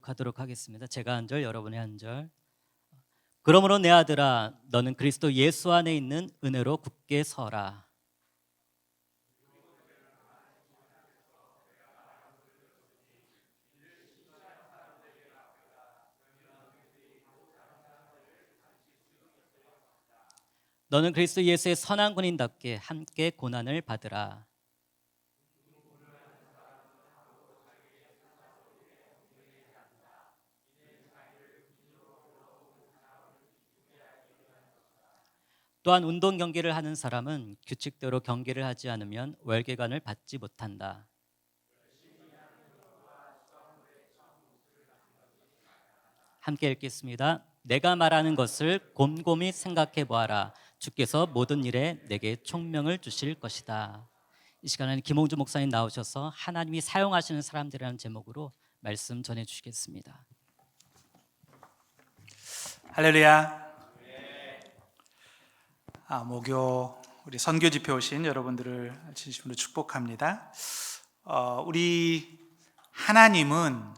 교독하도록 하겠습니다. 제가 한 절, 여러분이 한 절. 그러므로 내 아들아, 너는 그리스도 예수 안에 있는 은혜로 굳게 서라. 너는 그리스도 예수의 선한 군인답게 함께 고난을 받으라. 또한 운동 경기를 하는 사람은 규칙대로 경기를 하지 않으면 월계관을 받지 못한다. 함께 읽겠습니다. 내가 말하는 것을 곰곰이 생각해 보아라. 주께서 모든 일에 내게 총명을 주실 것이다. 이 시간에는 김홍주 목사님 나오셔서 하나님이 사용하시는 사람들이라는 제목으로 말씀 전해 주시겠습니다. 할렐루야. 목요 우리 선교 집회 오신 여러분들을 진심으로 축복합니다. 우리 하나님은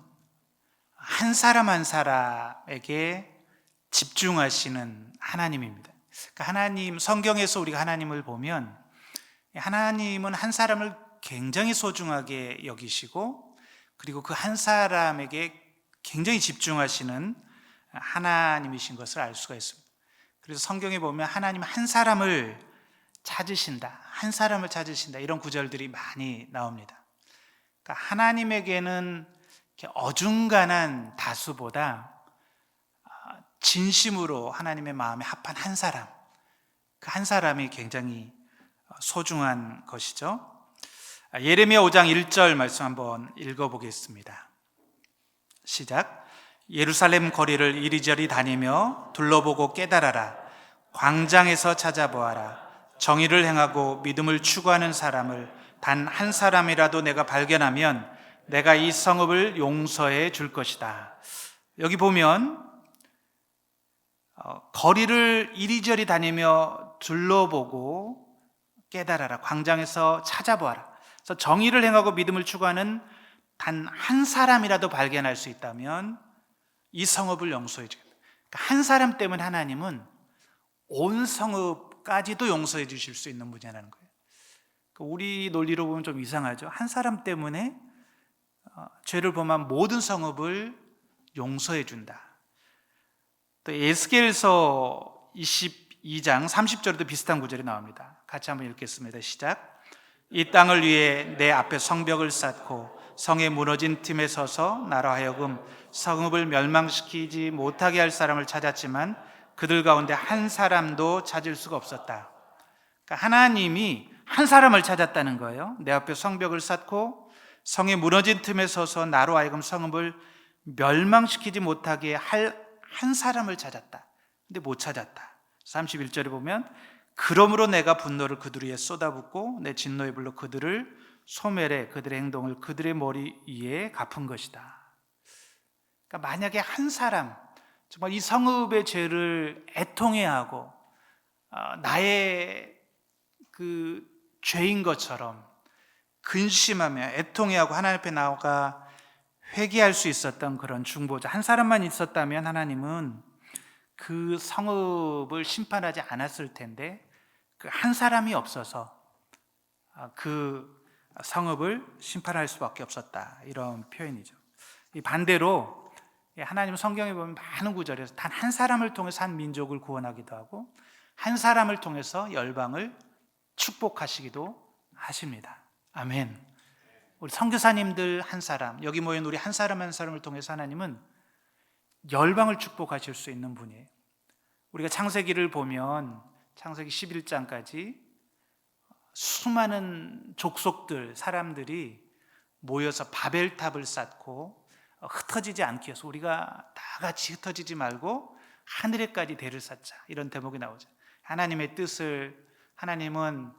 한 사람 한 사람에게 집중하시는 하나님입니다. 그러니까 하나님, 성경에서 우리가 하나님을 보면 하나님은 한 사람을 굉장히 소중하게 여기시고, 그리고 그 한 사람에게 굉장히 집중하시는 하나님이신 것을 알 수가 있습니다. 그래서 성경에 보면 하나님 한 사람을 찾으신다, 한 사람을 찾으신다, 이런 구절들이 많이 나옵니다. 그러니까 하나님에게는 어중간한 다수보다 진심으로 하나님의 마음에 합한 한 사람, 그 한 사람이 굉장히 소중한 것이죠. 예레미야 5장 1절 말씀 한번 읽어보겠습니다. 시작. 예루살렘 거리를 이리저리 다니며 둘러보고 깨달아라. 광장에서 찾아보아라. 정의를 행하고 믿음을 추구하는 사람을 단 한 사람이라도 내가 발견하면 내가 이 성읍을 용서해 줄 것이다. 여기 보면 거리를 이리저리 다니며 둘러보고 깨달아라. 광장에서 찾아보아라. 그래서 정의를 행하고 믿음을 추구하는 단 한 사람이라도 발견할 수 있다면 이 성읍을 용서해 주겠다. 그러니까 한 사람 때문에 하나님은 온 성읍까지도 용서해 주실 수 있는 분이라는 거예요. 그러니까 우리 논리로 보면 좀 이상하죠. 한 사람 때문에 죄를 범한 모든 성읍을 용서해 준다. 또 에스겔서 22장 30절에도 비슷한 구절이 나옵니다. 같이 한번 읽겠습니다. 시작. 이 땅을 위해 내 앞에 성벽을 쌓고 성에 무너진 틈에 서서 나로 하여금 성읍을 멸망시키지 못하게 할 사람을 찾았지만 그들 가운데 한 사람도 찾을 수가 없었다. 그러니까 하나님이 한 사람을 찾았다는 거예요. 내 앞에 성벽을 쌓고 성에 무너진 틈에 서서 나로 하여금 성읍을 멸망시키지 못하게 할 한 사람을 찾았다. 근데 못 찾았다. 31절에 보면 그러므로 내가 분노를 그들 위에 쏟아붓고 내 진노의 불로 그들을 소멸해 그들의 행동을 그들의 머리 위에 갚은 것이다. 그러니까 만약에 한 사람 정말 이 성읍의 죄를 애통해하고 나의 그 죄인 것처럼 근심하며 애통해하고 하나님 앞에 나아가 회개할 수 있었던 그런 중보자 한 사람만 있었다면 하나님은 그 성읍을 심판하지 않았을 텐데 그 한 사람이 없어서 그 성읍을 심판할 수밖에 없었다, 이런 표현이죠. 이 반대로 하나님 성경에 보면 많은 구절에서 단 한 사람을 통해서 한 민족을 구원하기도 하고 한 사람을 통해서 열방을 축복하시기도 하십니다. 아멘. 우리 선교사님들 한 사람, 여기 모인 우리 한 사람 한 사람을 통해서 하나님은 열방을 축복하실 수 있는 분이에요. 우리가 창세기를 보면 창세기 11장까지 수많은 족속들, 사람들이 모여서 바벨탑을 쌓고 흩어지지 않기 위해서 우리가 다 같이 흩어지지 말고 하늘에까지 대를 쌓자, 이런 대목이 나오죠. 하나님의 뜻을 하나님은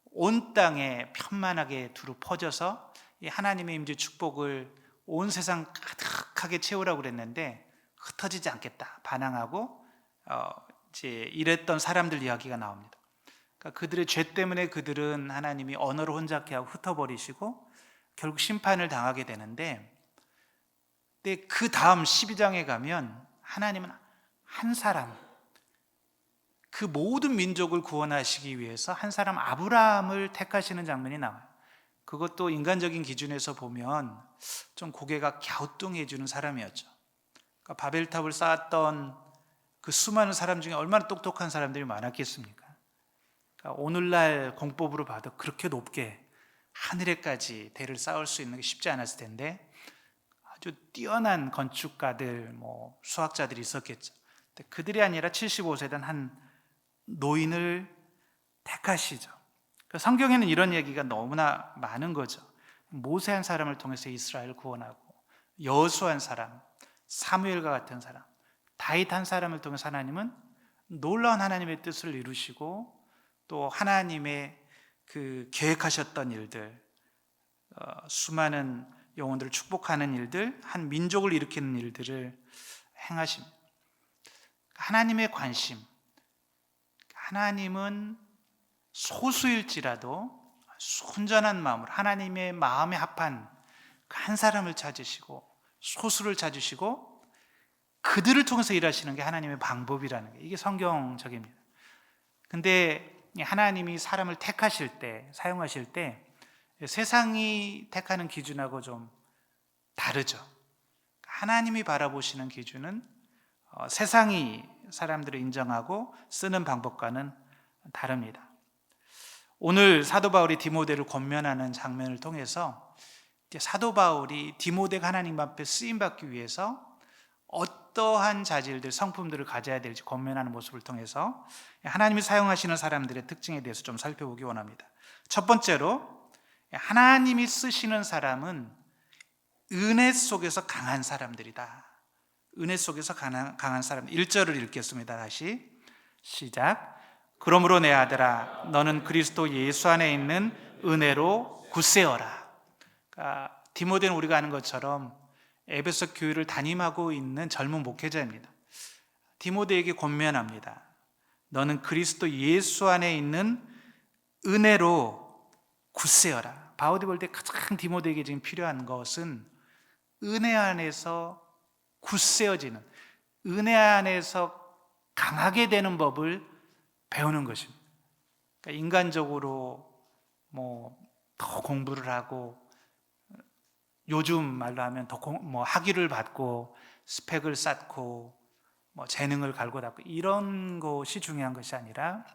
온 땅에 편만하게 두루 퍼져서 이 하나님의 임재 축복을 온 세상 가득하게 채우라고 그랬는데 흩어지지 않겠다 반항하고 이제 이랬던 사람들 이야기가 나옵니다. 그러니까 그들의 죄 때문에 그들은 하나님이 언어를 혼잡케 하고 흩어버리시고 결국 심판을 당하게 되는데, 근데 그 다음 12장에 가면 하나님은 한 사람, 그 모든 민족을 구원하시기 위해서 한 사람 아브라함을 택하시는 장면이 나와요. 그것도 인간적인 기준에서 보면 좀 고개가 갸우뚱해지는 사람이었죠. 그러니까 바벨탑을 쌓았던 그 수많은 사람 중에 얼마나 똑똑한 사람들이 많았겠습니까? 그러니까 오늘날 공법으로 봐도 그렇게 높게 하늘에까지 대를 쌓을 수 있는 게 쉽지 않았을 텐데 아주 뛰어난 건축가들, 수학자들이 있었겠죠. 근데 그들이 아니라 75세 된 한 노인을 택하시죠. 성경에는 이런 얘기가 너무나 많은 거죠. 모세 한 사람을 통해서 이스라엘을 구원하고, 여호수아 한 사람, 사무엘과 같은 사람, 다윗 한 사람을 통해서 하나님은 놀라운 하나님의 뜻을 이루시고, 또 하나님의 그 계획하셨던 일들, 수많은 영혼들을 축복하는 일들, 한 민족을 일으키는 일들을 행하십니다. 하나님의 관심, 하나님은 소수일지라도 순전한 마음으로 하나님의 마음에 합한 한 사람을 찾으시고, 소수를 찾으시고 그들을 통해서 일하시는 게 하나님의 방법이라는 게, 이게 성경적입니다. 근데 하나님이 사람을 택하실 때, 사용하실 때 세상이 택하는 기준하고 좀 다르죠. 하나님이 바라보시는 기준은 세상이 사람들을 인정하고 쓰는 방법과는 다릅니다. 오늘 사도 바울이 디모데를 권면하는 장면을 통해서 사도 바울이 디모데가 하나님 앞에 쓰임받기 위해서 어떠한 자질들, 성품들을 가져야 될지 권면하는 모습을 통해서 하나님이 사용하시는 사람들의 특징에 대해서 좀 살펴보기 원합니다. 첫 번째로, 하나님이 쓰시는 사람은 은혜 속에서 강한 사람들이다. 은혜 속에서 강한 사람. 1절을 읽겠습니다. 다시 시작. 그러므로 내 아들아, 너는 그리스도 예수 안에 있는 은혜로 굳세어라. 그러니까 디모데는 우리가 아는 것처럼 에베소 교회를 담임하고 있는 젊은 목회자입니다. 디모데에게 권면합니다. 너는 그리스도 예수 안에 있는 은혜로 굳세어라. 바울이 볼 때 가장 디모데에게 지금 필요한 것은 은혜 안에서 굳세어지는, 은혜 안에서 강하게 되는 법을 배우는 것입니다. 그러니까 인간적으로 더 공부를 하고, 요즘 말로 하면 더 학위를 받고 스펙을 쌓고 재능을 갈고 닦고 이런 것이 중요한 것이 아니라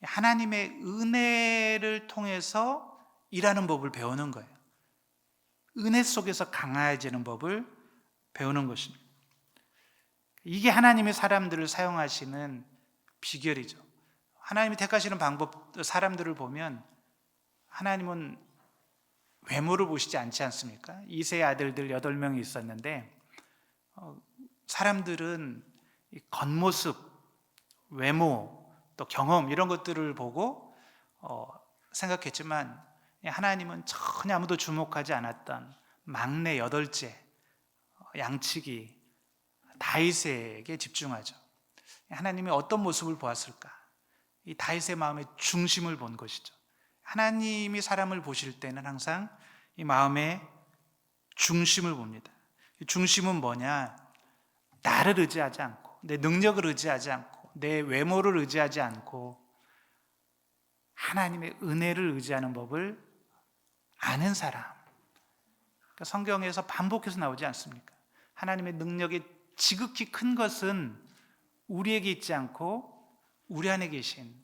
하나님의 은혜를 통해서 일하는 법을 배우는 거예요. 은혜 속에서 강해지는 법을 배우는 것입니다. 이게 하나님의 사람들을 사용하시는 비결이죠. 하나님이 택하시는 방법, 사람들을 보면 하나님은 외모를 보시지 않지 않습니까? 이세의 아들들 8명이 있었는데 사람들은 겉모습, 외모, 또 경험 이런 것들을 보고 생각했지만 하나님은 전혀 아무도 주목하지 않았던 막내 8째 양치기 다윗에게 집중하죠. 하나님이 어떤 모습을 보았을까? 이 다윗의 마음의 중심을 본 것이죠. 하나님이 사람을 보실 때는 항상 이 마음의 중심을 봅니다. 이 중심은 뭐냐? 나를 의지하지 않고, 내 능력을 의지하지 않고, 내 외모를 의지하지 않고 하나님의 은혜를 의지하는 법을 아는 사람. 그러니까 성경에서 반복해서 나오지 않습니까? 하나님의 능력이 지극히 큰 것은 우리에게 있지 않고 우리 안에 계신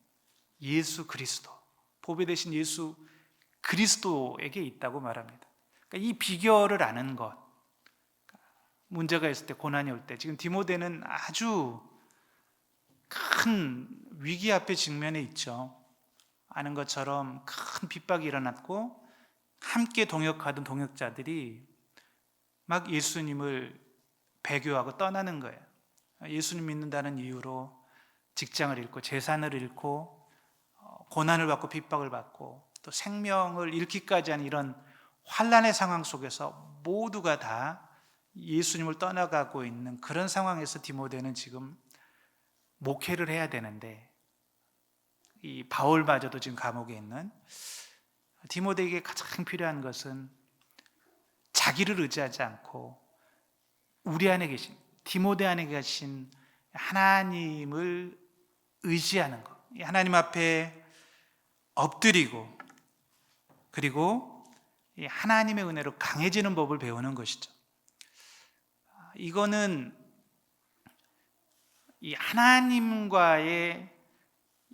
예수 그리스도, 보배 되신 예수 그리스도에게 있다고 말합니다. 그러니까 이 비결을 아는 것, 문제가 있을 때, 고난이 올 때, 지금 디모데는 아주 큰 위기 앞에 직면해 있죠. 아는 것처럼 큰 핍박이 일어났고 함께 동역하던 동역자들이 막 예수님을 배교하고 떠나는 거예요. 예수님 믿는다는 이유로 직장을 잃고 재산을 잃고 고난을 받고 핍박을 받고 또 생명을 잃기까지 하는 이런 환난의 상황 속에서 모두가 다 예수님을 떠나가고 있는 그런 상황에서 디모데는 지금 목회를 해야 되는데, 이 바울마저도 지금 감옥에 있는 디모데에게 가장 필요한 것은 자기를 의지하지 않고 우리 안에 계신, 디모데 안에 계신 하나님을 의지하는 것, 하나님 앞에 엎드리고 그리고 이 하나님의 은혜로 강해지는 법을 배우는 것이죠. 이거는 이 하나님과의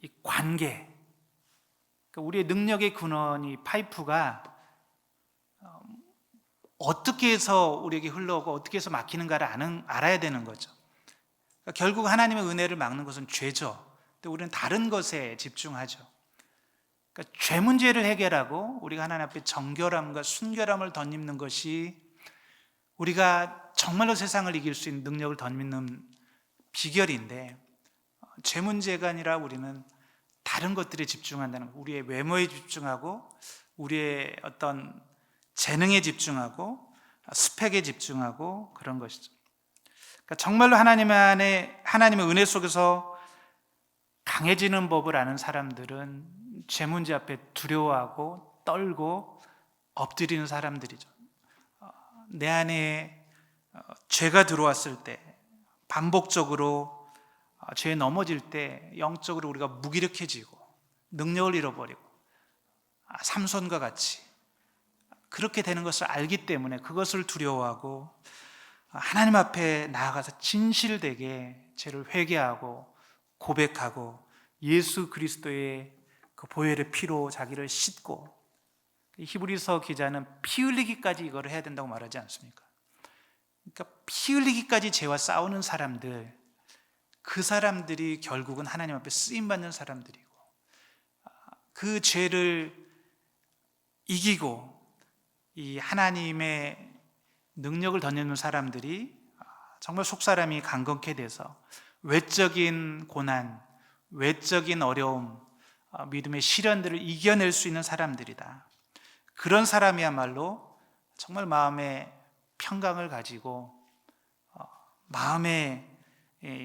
이 관계, 그러니까 우리의 능력의 근원이 파이프가 어떻게 해서 우리에게 흘러오고 어떻게 해서 막히는가를 알아야 되는 거죠. 그러니까 결국 하나님의 은혜를 막는 것은 죄죠. 근데 우리는 다른 것에 집중하죠. 그러니까 죄 문제를 해결하고 우리가 하나님 앞에 정결함과 순결함을 덧입는 것이 우리가 정말로 세상을 이길 수 있는 능력을 덧입는 비결인데, 죄 문제가 아니라 우리는 다른 것들에 집중한다는 것, 우리의 외모에 집중하고 우리의 어떤 재능에 집중하고 스펙에 집중하고 그런 것이죠. 그러니까 정말로 하나님 안에, 하나님의 은혜 속에서 강해지는 법을 아는 사람들은 죄 문제 앞에 두려워하고 떨고 엎드리는 사람들이죠. 내 안에 죄가 들어왔을 때, 반복적으로 죄에 넘어질 때 영적으로 우리가 무기력해지고 능력을 잃어버리고 삼손과 같이 그렇게 되는 것을 알기 때문에 그것을 두려워하고 하나님 앞에 나아가서 진실되게 죄를 회개하고 고백하고 예수 그리스도의 그 보혈의 피로 자기를 씻고, 히브리서 기자는 피 흘리기까지 이걸 해야 된다고 말하지 않습니까? 그러니까 피 흘리기까지 죄와 싸우는 사람들, 그 사람들이 결국은 하나님 앞에 쓰임받는 사람들이고, 그 죄를 이기고 이 하나님의 능력을 덧입는 사람들이 정말 속사람이 강건케 돼서 외적인 고난, 외적인 어려움, 믿음의 시련들을 이겨낼 수 있는 사람들이다. 그런 사람이야말로 정말 마음에 평강을 가지고 마음에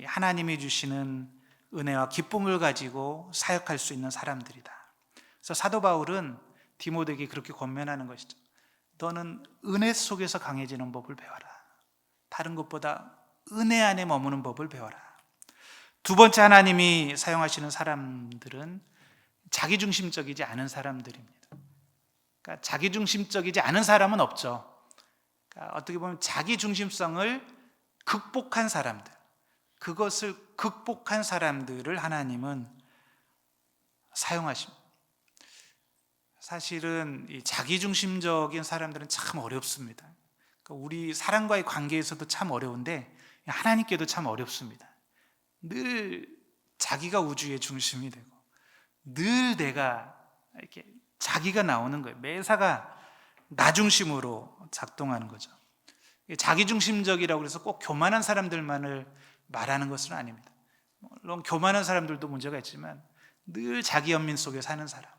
하나님이 주시는 은혜와 기쁨을 가지고 사역할 수 있는 사람들이다. 그래서 사도 바울은 디모데에게 그렇게 권면하는 것이죠. 너는 은혜 속에서 강해지는 법을 배워라. 다른 것보다 은혜 안에 머무는 법을 배워라. 두 번째, 하나님이 사용하시는 사람들은 자기중심적이지 않은 사람들입니다. 그러니까 자기중심적이지 않은 사람은 없죠. 그러니까 어떻게 보면 자기중심성을 극복한 사람들, 그것을 극복한 사람들을 하나님은 사용하십니다. 사실은 이 자기중심적인 사람들은 참 어렵습니다. 그러니까 우리 사람과의 관계에서도 참 어려운데 하나님께도 참 어렵습니다. 늘 자기가 우주의 중심이 되고 늘 내가 이렇게 자기가 나오는 거예요. 매사가 나 중심으로 작동하는 거죠. 자기중심적이라고 해서 꼭 교만한 사람들만을 말하는 것은 아닙니다. 물론 교만한 사람들도 문제가 있지만 늘 자기 연민 속에 사는 사람,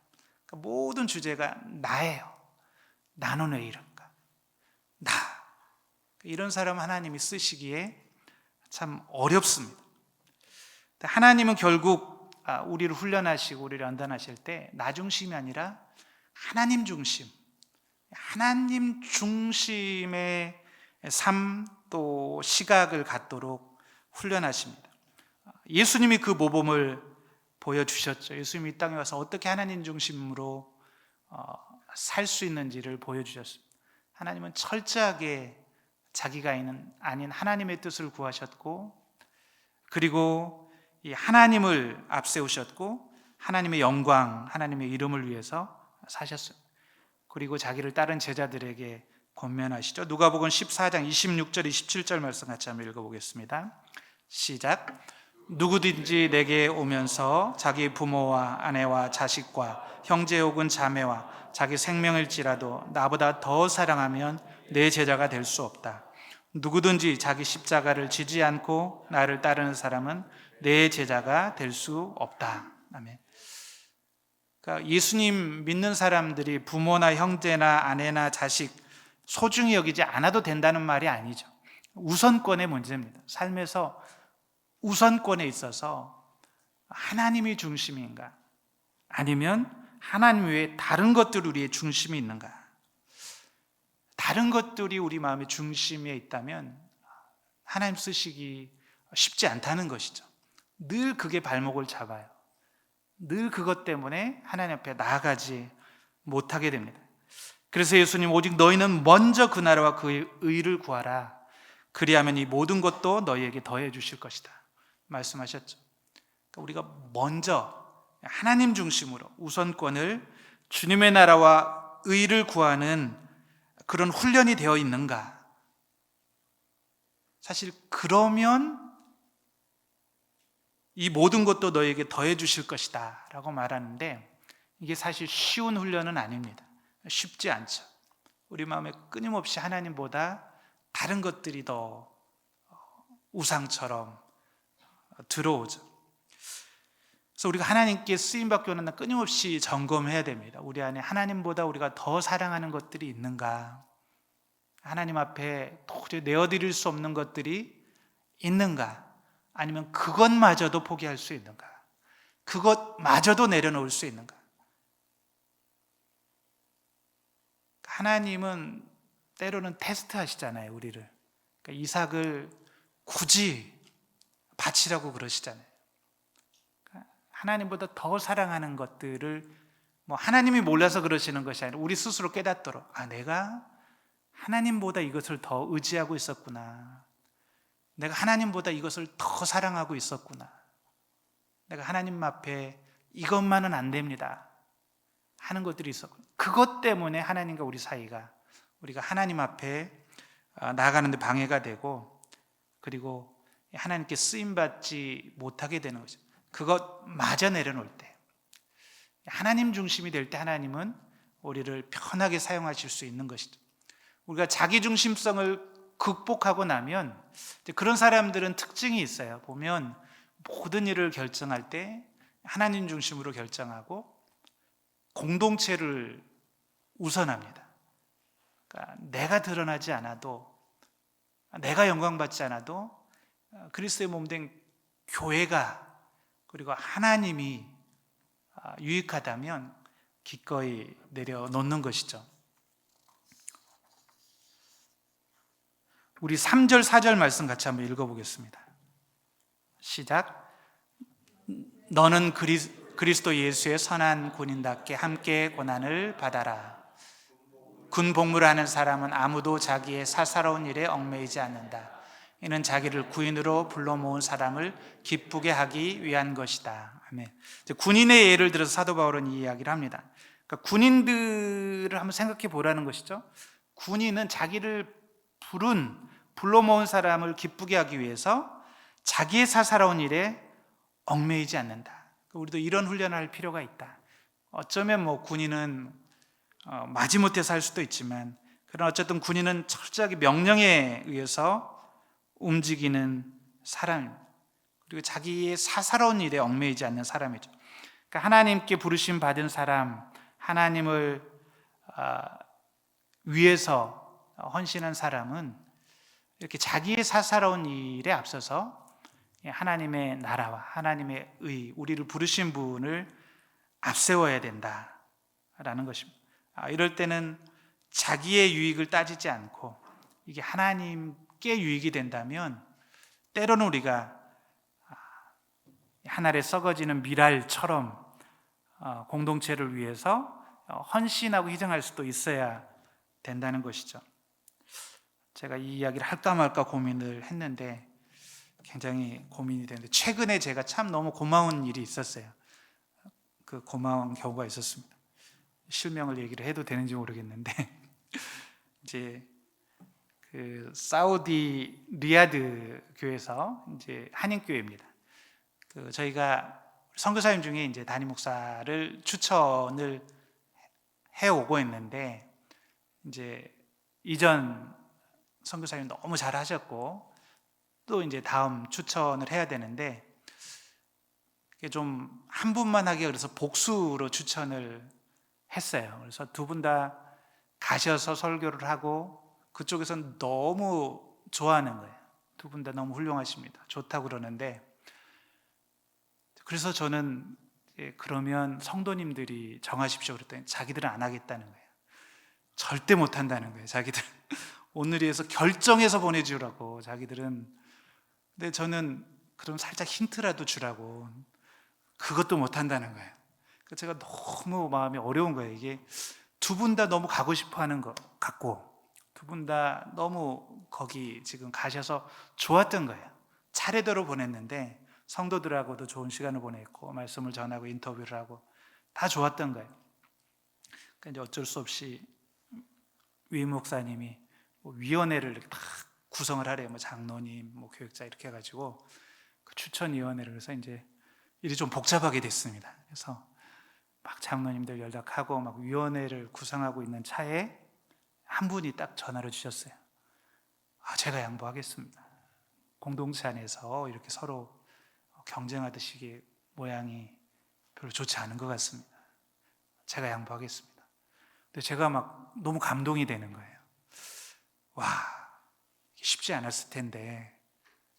그러니까 모든 주제가 나예요. 나는 왜 이런가? 나. 이런 사람 하나님이 쓰시기에 참 어렵습니다. 하나님은 결국 우리를 훈련하시고 우리를 연단하실 때 나 중심이 아니라 하나님 중심, 하나님 중심의 삶 또 시각을 갖도록 훈련하십니다. 예수님이 그 모범을 보여주셨죠. 예수님이 이 땅에 와서 어떻게 하나님 중심으로 살 수 있는지를 보여주셨습니다. 하나님은 철저하게 자기가 아닌 하나님의 뜻을 구하셨고, 그리고 이 하나님을 앞세우셨고 하나님의 영광, 하나님의 이름을 위해서 사셨어요. 그리고 자기를 따른 제자들에게 권면하시죠. 누가복음 14장 26절 27절 말씀 같이 한번 읽어보겠습니다. 시작. 누구든지 내게 오면서 자기 부모와 아내와 자식과 형제 혹은 자매와 자기 생명일지라도 나보다 더 사랑하면 내 제자가 될 수 없다. 누구든지 자기 십자가를 지지 않고 나를 따르는 사람은 내 제자가 될 수 없다. 아멘. 그러니까 예수님 믿는 사람들이 부모나 형제나 아내나 자식 소중히 여기지 않아도 된다는 말이 아니죠. 우선권의 문제입니다. 삶에서 우선권에 있어서 하나님이 중심인가, 아니면 하나님 외에 다른 것들이 우리의 중심이 있는가. 다른 것들이 우리 마음의 중심에 있다면 하나님 쓰시기 쉽지 않다는 것이죠. 늘 그게 발목을 잡아요. 늘 그것 때문에 하나님 앞에 나아가지 못하게 됩니다. 그래서 예수님, 오직 너희는 먼저 그 나라와 그의 의를 구하라. 그리하면 이 모든 것도 너희에게 더해 주실 것이다 말씀하셨죠. 그러니까 우리가 먼저 하나님 중심으로 우선권을, 주님의 나라와 의를 구하는 그런 훈련이 되어 있는가? 사실 그러면 이 모든 것도 너에게 더해 주실 것이다 라고 말하는데, 이게 사실 쉬운 훈련은 아닙니다. 쉽지 않죠. 우리 마음에 끊임없이 하나님보다 다른 것들이 더 우상처럼 들어오죠. 그래서 우리가 하나님께 쓰임받기 원하는 끊임없이 점검해야 됩니다. 우리 안에 하나님보다 우리가 더 사랑하는 것들이 있는가? 하나님 앞에 도저히 내어드릴 수 없는 것들이 있는가? 아니면 그것마저도 포기할 수 있는가? 그것마저도 내려놓을 수 있는가? 하나님은 때로는 테스트 하시잖아요, 우리를. 그러니까 이삭을 굳이 바치라고 그러시잖아요. 그러니까 하나님보다 더 사랑하는 것들을 하나님이 몰라서 그러시는 것이 아니라 우리 스스로 깨닫도록, 내가 하나님보다 이것을 더 의지하고 있었구나. 내가 하나님보다 이것을 더 사랑하고 있었구나. 내가 하나님 앞에 이것만은 안 됩니다 하는 것들이 있었고, 그것 때문에 하나님과 우리 사이가, 우리가 하나님 앞에 나아가는 데 방해가 되고, 그리고 하나님께 쓰임받지 못하게 되는 거죠. 그것마저 내려놓을 때, 하나님 중심이 될 때 하나님은 우리를 편하게 사용하실 수 있는 것이죠. 우리가 자기중심성을 극복하고 나면, 그런 사람들은 특징이 있어요. 보면 모든 일을 결정할 때 하나님 중심으로 결정하고 공동체를 우선합니다. 그러니까 내가 드러나지 않아도, 내가 영광받지 않아도 그리스도의 몸된 교회가, 그리고 하나님이 유익하다면 기꺼이 내려놓는 것이죠. 우리 3절 4절 말씀 같이 한번 읽어보겠습니다. 시작. 너는 그리스도 예수의 선한 군인답게 함께 고난을 받아라. 군 복무를 하는 사람은 아무도 자기의 사사로운 일에 얽매이지 않는다. 이는 자기를 구인으로 불러 모은 사람을 기쁘게 하기 위한 것이다. 아멘. 군인의 예를 들어서 사도 바울은 이 이야기를 합니다. 그러니까 군인들을 한번 생각해 보라는 것이죠. 군인은 자기를 불러 모은 사람을 기쁘게 하기 위해서 자기의 사사로운 일에 얽매이지 않는다. 우리도 이런 훈련을 할 필요가 있다. 어쩌면 군인은 마지못해서 할 수도 있지만, 그러나 어쨌든 군인은 철저하게 명령에 의해서 움직이는 사람입니다. 그리고 자기의 사사로운 일에 얽매이지 않는 사람이죠. 그러니까 하나님께 부르심 받은 사람, 하나님을 위해서 헌신한 사람은 이렇게 자기의 사사로운 일에 앞서서 하나님의 나라와 하나님의 의, 우리를 부르신 분을 앞세워야 된다라는 것입니다. 이럴 때는 자기의 유익을 따지지 않고 이게 하나님께 유익이 된다면, 때로는 우리가 하늘에 썩어지는 미랄처럼 공동체를 위해서 헌신하고 희생할 수도 있어야 된다는 것이죠. 제가 이 이야기를 할까 말까 고민을 했는데 굉장히 고민이 되는데, 최근에 제가 참 너무 고마운 일이 있었어요. 그 고마운 경우가 있었습니다. 실명을 얘기를 해도 되는지 모르겠는데 이제 그 사우디 리야드 교회에서 이제 한인 교회입니다. 저희가 선교사님 중에 이제 담임 목사를 추천을 해오고 있는데, 이제 이전 선교사님 너무 잘하셨고 또 이제 다음 추천을 해야 되는데, 좀 한 분만 하기 그래서 복수로 추천을 했어요. 그래서 두 분 다 가셔서 설교를 하고 그쪽에서는 너무 좋아하는 거예요. 두 분 다 너무 훌륭하십니다. 좋다고 그러는데, 그래서 저는 그러면 성도님들이 정하십시오 그랬더니 자기들은 안 하겠다는 거예요. 절대 못 한다는 거예요. 자기들은 오늘에서 결정해서 보내주라고. 자기들은 근데 저는 그럼 살짝 힌트라도 주라고, 그것도 못한다는 거예요. 그래서 제가 너무 마음이 어려운 거예요. 이게 두 분 다 너무 가고 싶어 하는 것 같고, 두 분 다 너무 거기 지금 가셔서 좋았던 거예요. 차례대로 보냈는데 성도들하고도 좋은 시간을 보냈고 말씀을 전하고 인터뷰를 하고 다 좋았던 거예요. 그러니까 이제 어쩔 수 없이 위 목사님이 뭐 위원회를 이렇게 다 구성을 하래요. 뭐 장로님, 뭐 교육자 이렇게 해가지고 그 추천위원회를 해서 이제 일이 좀 복잡하게 됐습니다. 그래서 막 장로님들 연락하고 막 위원회를 구성하고 있는 차에 한 분이 딱 전화를 주셨어요. 제가 양보하겠습니다. 공동체 안에서 이렇게 서로 경쟁하듯이 이게 모양이 별로 좋지 않은 것 같습니다. 제가 양보하겠습니다. 근데 제가 막 너무 감동이 되는 거예요. 와, 쉽지 않았을 텐데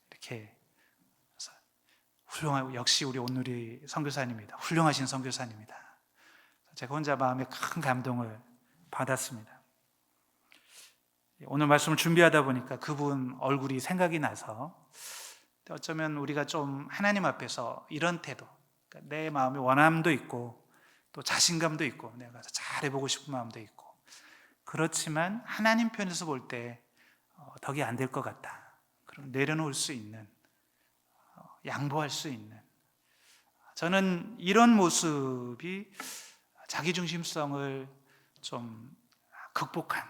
이렇게 훌륭하고, 역시 우리 온누리 선교사님입니다. 훌륭하신 선교사님입니다. 제가 혼자 마음에 큰 감동을 받았습니다. 오늘 말씀을 준비하다 보니까 그분 얼굴이 생각이 나서, 어쩌면 우리가 좀 하나님 앞에서 이런 태도, 그러니까 내 마음에 원함도 있고 또 자신감도 있고 내가 잘해보고 싶은 마음도 있고, 그렇지만 하나님 편에서 볼 때 덕이 안 될 것 같다. 그럼 내려놓을 수 있는, 양보할 수 있는, 저는 이런 모습이 자기중심성을 좀 극복한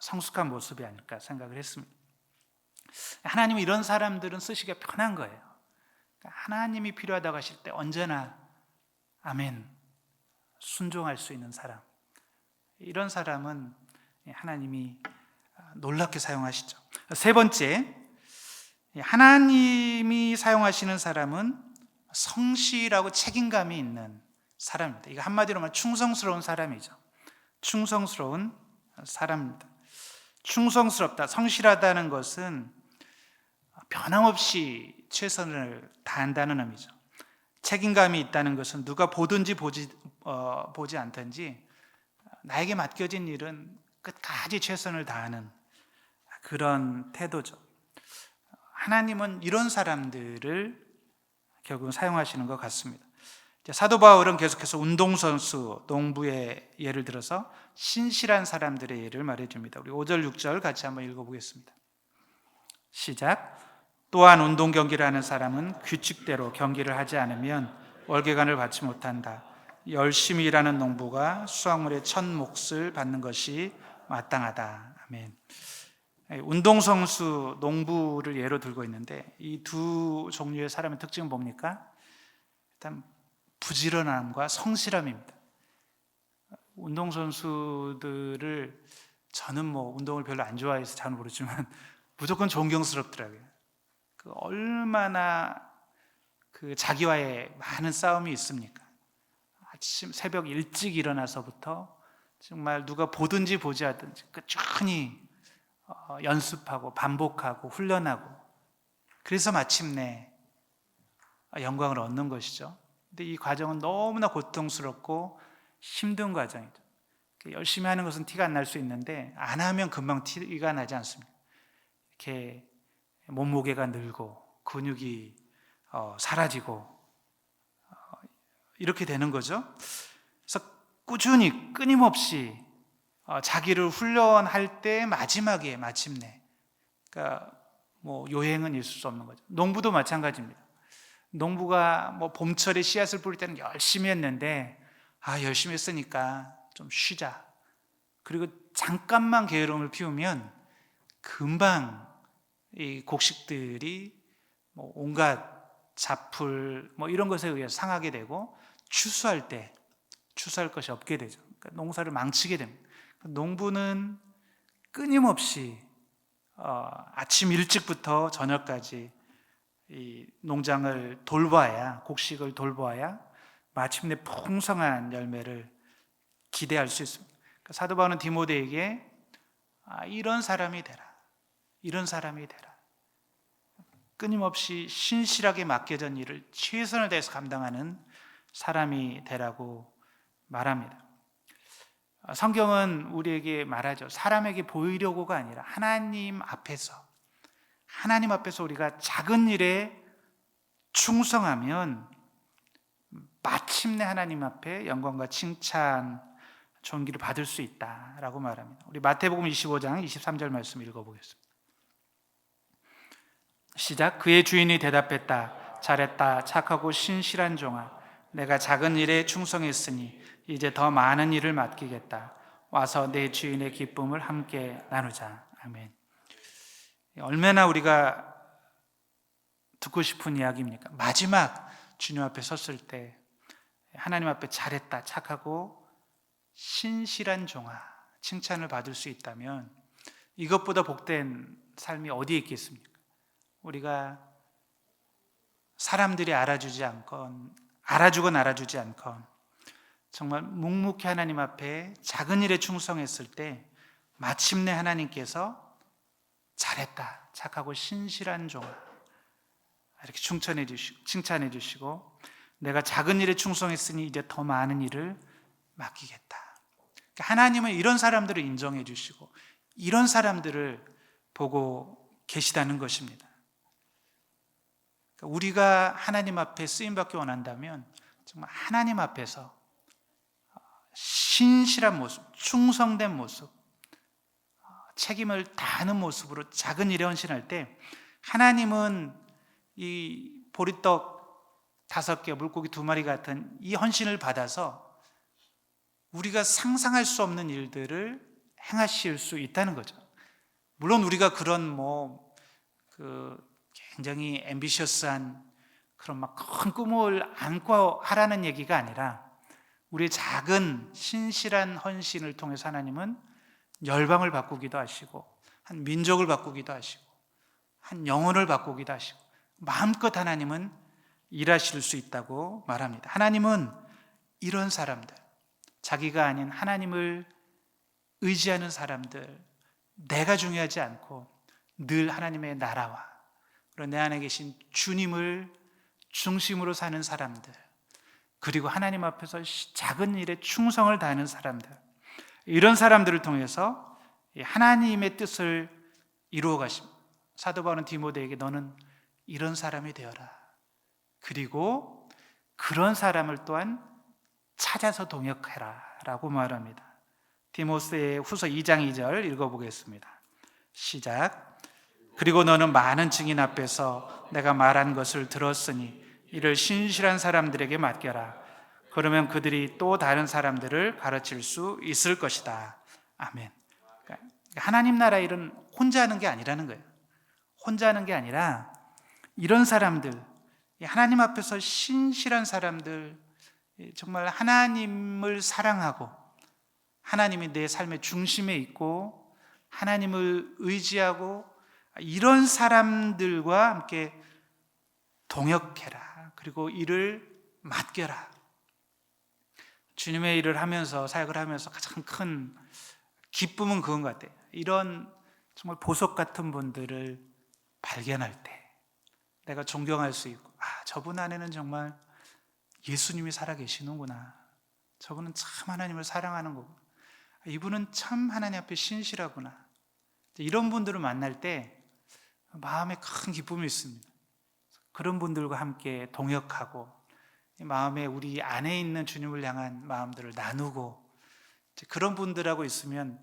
성숙한 모습이 아닐까 생각을 했습니다. 하나님은 이런 사람들은 쓰시기가 편한 거예요. 하나님이 필요하다고 하실 때 언제나 아멘, 순종할 수 있는 사람, 이런 사람은 하나님이 놀랍게 사용하시죠. 세 번째, 하나님이 사용하시는 사람은 성실하고 책임감이 있는 사람입니다. 이거 한마디로 말하면 충성스러운 사람이죠. 충성스러운 사람입니다. 충성스럽다, 성실하다는 것은 변함없이 최선을 다한다는 의미죠. 책임감이 있다는 것은 누가 보든지 보지 않든지 나에게 맡겨진 일은 끝까지 최선을 다하는 그런 태도죠. 하나님은 이런 사람들을 결국은 사용하시는 것 같습니다. 사도 바울은 계속해서 운동선수, 농부의 예를 들어서 신실한 사람들의 예를 말해줍니다. 우리 5절, 6절 같이 한번 읽어보겠습니다. 시작. 또한 운동 경기를 하는 사람은 규칙대로 경기를 하지 않으면 월계관을 받지 못한다. 열심히 일하는 농부가 수확물의 첫 몫을 받는 것이 마땅하다. 아멘. 운동선수, 농부를 예로 들고 있는데 이 두 종류의 사람의 특징은 뭡니까? 일단 부지런함과 성실함입니다. 운동선수들을, 저는 뭐 운동을 별로 안 좋아해서 잘 모르지만 무조건 존경스럽더라고요. 얼마나 자기와의 많은 싸움이 있습니까? 아침 새벽 일찍 일어나서부터 정말 누가 보든지 보지 않든지 꾸준히 연습하고 반복하고 훈련하고, 그래서 마침내 영광을 얻는 것이죠. 근데 이 과정은 너무나 고통스럽고 힘든 과정이죠. 열심히 하는 것은 티가 안 날 수 있는데 안 하면 금방 티가 나지 않습니다. 이렇게 몸무게가 늘고 근육이 사라지고 이렇게 되는 거죠. 그래서 꾸준히 끊임없이 자기를 훈련할 때 마지막에 마침내, 그러니까 뭐 요행은 있을 수 없는 거죠. 농부도 마찬가지입니다. 농부가 뭐 봄철에 씨앗을 뿌릴 때는 열심히 했는데 열심히 했으니까 좀 쉬자. 그리고 잠깐만 게으름을 피우면 금방 이 곡식들이 뭐 온갖 잡풀 뭐 이런 것에 의해서 상하게 되고 추수할 때 추수할 것이 없게 되죠. 그러니까 농사를 망치게 됩니다. 농부는 끊임없이 아침 일찍부터 저녁까지 이 농장을 돌봐야, 곡식을 돌봐야 마침내 풍성한 열매를 기대할 수 있습니다. 그러니까 사도 바울은 디모데에게 이런 사람이 되라, 이런 사람이 되라. 끊임없이 신실하게 맡겨진 일을 최선을 다해서 감당하는 사람이 되라고 말합니다. 성경은 우리에게 말하죠. 사람에게 보이려고가 아니라 하나님 앞에서 하나님 앞에서 우리가 작은 일에 충성하면 마침내 하나님 앞에 영광과 칭찬, 존귀를 받을 수 있다라고 말합니다. 우리 마태복음 25장 23절 말씀 읽어보겠습니다. 시작. 그의 주인이 대답했다. 잘했다. 착하고 신실한 종아. 내가 작은 일에 충성했으니 이제 더 많은 일을 맡기겠다. 와서 내 주인의 기쁨을 함께 나누자. 아멘. 얼마나 우리가 듣고 싶은 이야기입니까? 마지막 주님 앞에 섰을 때 하나님 앞에 잘했다, 착하고 신실한 종아, 칭찬을 받을 수 있다면 이것보다 복된 삶이 어디에 있겠습니까? 우리가 사람들이 알아주건 알아주지 않건 정말 묵묵히 하나님 앞에 작은 일에 충성했을 때 마침내 하나님께서 잘했다, 착하고 신실한 종아 이렇게 칭찬해 주시고 내가 작은 일에 충성했으니 이제 더 많은 일을 맡기겠다. 그러니까 하나님은 이런 사람들을 인정해 주시고 이런 사람들을 보고 계시다는 것입니다. 그러니까 우리가 하나님 앞에 쓰임받기 원한다면 정말 하나님 앞에서 신실한 모습, 충성된 모습, 책임을 다하는 모습으로 작은 일에 헌신할 때 하나님은 이 보리떡 5개, 물고기 2마리 같은 이 헌신을 받아서 우리가 상상할 수 없는 일들을 행하실 수 있다는 거죠. 물론 우리가 그런 굉장히 앰비셔스한 그런 막 큰 꿈을 안고 하라는 얘기가 아니라 우리의 작은 신실한 헌신을 통해서 하나님은 열방을 바꾸기도 하시고 한 민족을 바꾸기도 하시고 한 영혼을 바꾸기도 하시고 마음껏 하나님은 일하실 수 있다고 말합니다. 하나님은 이런 사람들, 자기가 아닌 하나님을 의지하는 사람들, 내가 중요하지 않고 늘 하나님의 나라와 그리고 내 안에 계신 주님을 중심으로 사는 사람들, 그리고 하나님 앞에서 작은 일에 충성을 다하는 사람들, 이런 사람들을 통해서 하나님의 뜻을 이루어 가십니다. 사도 바울은 디모데에게 너는 이런 사람이 되어라. 그리고 그런 사람을 또한 찾아서 동역해라 라고 말합니다. 디모스의 후서 2장 2절 읽어보겠습니다. 시작. 그리고 너는 많은 증인 앞에서 내가 말한 것을 들었으니 이를 신실한 사람들에게 맡겨라. 그러면 그들이 또 다른 사람들을 가르칠 수 있을 것이다. 아멘. 그러니까 하나님 나라 일은 혼자 하는 게 아니라는 거예요. 혼자 하는 게 아니라 이런 사람들, 하나님 앞에서 신실한 사람들, 정말 하나님을 사랑하고 하나님이 내 삶의 중심에 있고 하나님을 의지하고 이런 사람들과 함께 동역해라. 그리고 일을 맡겨라. 주님의 일을 하면서, 사역을 하면서 가장 큰 기쁨은 그건 것 같아요. 이런 정말 보석 같은 분들을 발견할 때 내가 존경할 수 있고, 저분 안에는 정말 예수님이 살아계시는구나. 저분은 참 하나님을 사랑하는 거구나. 이분은 참 하나님 앞에 신실하구나. 이런 분들을 만날 때 마음에 큰 기쁨이 있습니다. 그런 분들과 함께 동역하고 마음에 우리 안에 있는 주님을 향한 마음들을 나누고 그런 분들하고 있으면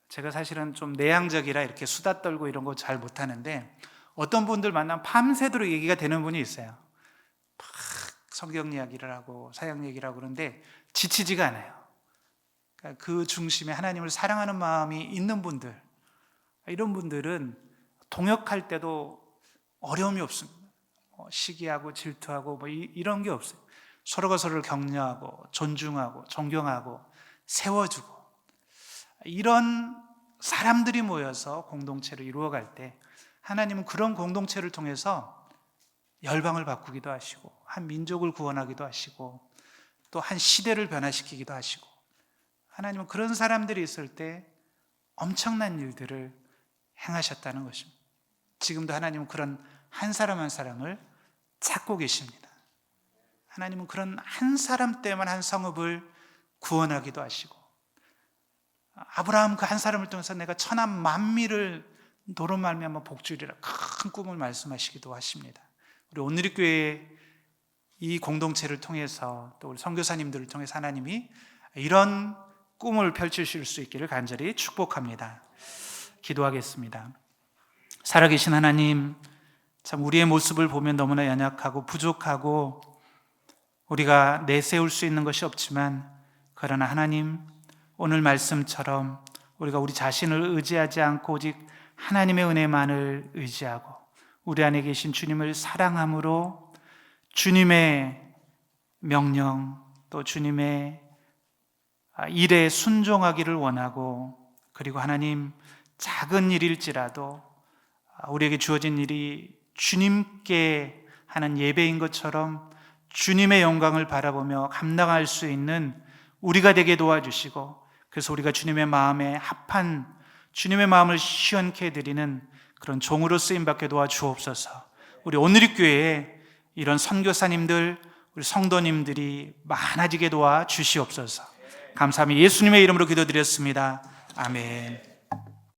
제가 사실은 좀 내향적이라 이렇게 수다 떨고 이런 거 잘 못하는데 어떤 분들 만나면 밤새도록 얘기가 되는 분이 있어요. 막 성경 이야기를 하고 사역 얘기를 하고 그런데 지치지가 않아요. 그러니까 그 중심에 하나님을 사랑하는 마음이 있는 분들, 이런 분들은 동역할 때도 어려움이 없습니다. 시기하고 질투하고 이런 게 없어요. 서로가 서로를 격려하고 존중하고 존경하고 세워주고 이런 사람들이 모여서 공동체를 이루어갈 때 하나님은 그런 공동체를 통해서 열방을 바꾸기도 하시고 한 민족을 구원하기도 하시고 또 한 시대를 변화시키기도 하시고 하나님은 그런 사람들이 있을 때 엄청난 일들을 행하셨다는 것입니다. 지금도 하나님은 그런 한 사람 한 사람을 찾고 계십니다. 하나님은 그런 한 사람 때만 한 성읍을 구원하기도 하시고 아브라함 그 한 사람을 통해서 내가 천한 만민을 너로 말미암아 복주리라 큰 꿈을 말씀하시기도 하십니다. 우리 온누리교회 이 공동체를 통해서 또 우리 선교사님들을 통해서 하나님이 이런 꿈을 펼치실 수 있기를 간절히 축복합니다. 기도하겠습니다. 살아계신 하나님, 참 우리의 모습을 보면 너무나 연약하고 부족하고 우리가 내세울 수 있는 것이 없지만, 그러나 하나님, 오늘 말씀처럼 우리가 우리 자신을 의지하지 않고 오직 하나님의 은혜만을 의지하고 우리 안에 계신 주님을 사랑함으로 주님의 명령 또 주님의 일에 순종하기를 원하고, 그리고 하나님, 작은 일일지라도 우리에게 주어진 일이 주님께 하는 예배인 것처럼 주님의 영광을 바라보며 감당할 수 있는 우리가 되게 도와주시고, 그래서 우리가 주님의 마음에 합한, 주님의 마음을 시원케 해드리는 그런 종으로 쓰임받게 도와주옵소서. 우리 온누리교회에 이런 선교사님들, 우리 성도님들이 많아지게 도와주시옵소서. 감사합니다. 예수님의 이름으로 기도드렸습니다. 아멘.